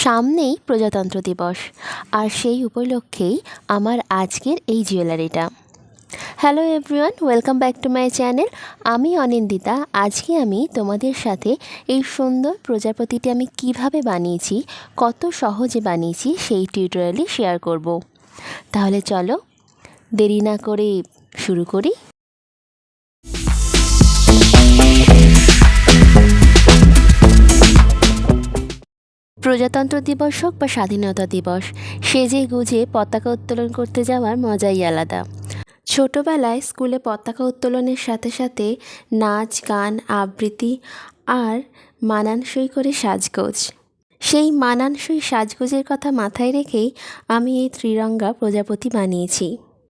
সামনেই প্রজাতন্ত্র দিবস, আর সেই উপলক্ষেই আমার আজকের এই জুয়েলারিটা। Hello everyone, welcome back to my channel. আমি অনিন্দিতা। আজকে আমি তোমাদের সাথে এই সুন্দর প্রজাপতিটি আমি কিভাবে বানিয়েছি, কত সহজে বানিয়েছি সেই টিউটোরিয়ালই শেয়ার করব। তাহলে চলো দেরি না করে শুরু করি। প্রজাতন্ত্র দিবস হোক বা স্বাধীনতা দিবস, সেজে গুজে পতাকা উত্তোলন করতে যাওয়ার মজাই আলাদা। ছোটোবেলায় স্কুলে পতাকা উত্তোলনের সাথে সাথে নাচ গান আবৃত্তি আর মানানসই করে সাজগোজ। সেই মানানসই সাজগোজের কথা মাথায় রেখেই আমি এই ত্রিরঙ্গা প্রজাপতি বানিয়েছি।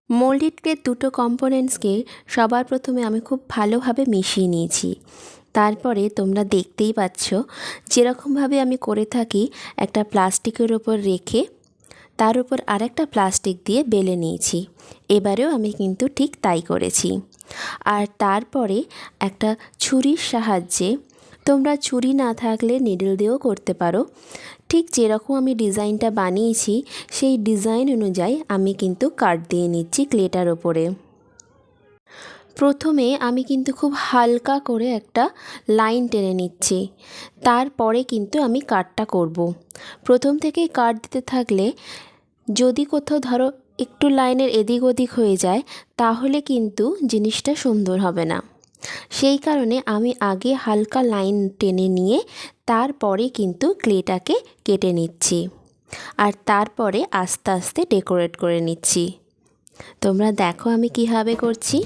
মোল্ডেড ক্লের দুটো কম্পোনেন্টসকে সবার প্রথমে আমি খুব ভালোভাবে মিশিয়ে নিয়েছি। তারপরে তোমরা দেখতেই পাচ্ছ যেরকমভাবে আমি করে থাকি, একটা প্লাস্টিকের ওপর রেখে তার উপর আরেকটা প্লাস্টিক দিয়ে বেলে নিয়েছি। এবারেও আমি কিন্তু ঠিক তাই করেছি। আর তারপরে একটা ছুরির সাহায্যে, তোমরা ছুরি না থাকলে নিডল দিয়েও করতে পারো, ঠিক যেরকম আমি ডিজাইনটা বানিয়েছি সেই ডিজাইন অনুযায়ী আমি কিন্তু কাট দিয়ে নিচ্ছি ক্লেটার ওপরে। প্রথমে আমি কিন্তু খুব হালকা করে একটা লাইন টেনে নিচ্ছি, তারপরে কিন্তু আমি কাটটা করব। প্রথম থেকেই কাট দিতে থাকলে যদি কোথাও ধরো একটু লাইনের এদিক ওদিক হয়ে যায়, তাহলে কিন্তু জিনিসটা সুন্দর হবে না। সেই কারণে আমি আগে হালকা লাইন টেনে নিয়ে তারপরে কিন্তু ক্লেটাকে কেটে নিচ্ছি, আর তারপরে আস্তে আস্তে ডেকোরেট করে নিচ্ছি। তোমরা দেখো আমি কীভাবে করছি।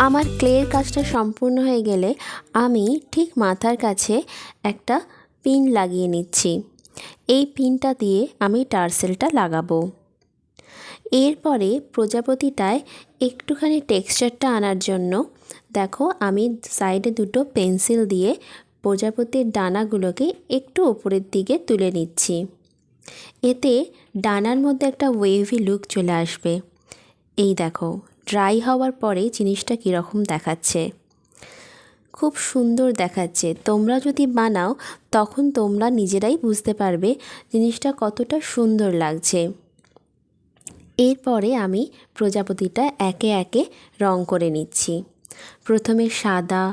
আমার ক্লের কাজটা সম্পূর্ণ হয়ে গেলে আমি ঠিক মাথার কাছে একটা পিন লাগিয়ে নিচ্ছি। এই পিনটা দিয়ে আমি টার্সেলটা লাগাবো। এরপরে প্রজাপতিটায় একটুখানি টেক্সচারটা আনার জন্য দেখো আমি সাইডে দুটো পেন্সিল দিয়ে প্রজাপতির ডানাগুলোকে একটু উপরের দিকে তুলে নিচ্ছি। এতে ডানার মধ্যে একটা ওয়েভি লুক চলে আসবে। এই দেখো ড্রাই হওয়ার পরে জিনিসটা কীরকম দেখাচ্ছে, খুব সুন্দর দেখাচ্ছে। তোমরা যদি বানাও তখন তোমরা নিজেরাই বুঝতে পারবে জিনিসটা কতটা সুন্দর লাগছে। এরপরে আমি প্রজাপতিটা একে একে রং করে নিচ্ছি। প্রথমে সাদা,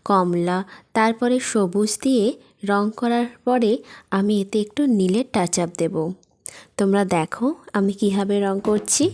কমলা, তারপরে সবুজ দিয়ে রং করার পরে আমি এতে একটু নীলের টাচ আপ দেব। তোমরা দেখো আমি কীভাবে রং করছি।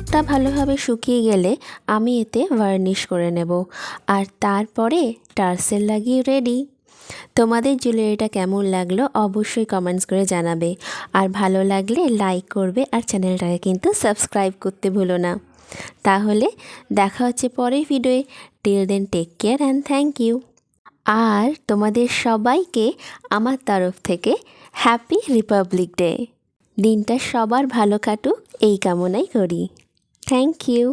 কালারটা ভালোভাবে শুকিয়ে গেলে আমি এতে ভার্নিশ করে নেব, আর তারপরে টার্সেল লাগিয়ে রেডি। তোমাদের জুয়েলারিটা কেমন লাগলো অবশ্যই কমেন্টস করে জানাবে, আর ভালো লাগলে লাইক করবে, আর চ্যানেলটাকে কিন্তু সাবস্ক্রাইব করতে ভুলো না। তাহলে দেখা হচ্ছে পরের ভিডিওয়ে। Till then take care and thank you. আর তোমাদের সবাইকে আমার তরফ থেকে হ্যাপি রিপাবলিক ডে। দিনটা সবার ভালো কাটুক এই কামনাই করি। Thank you.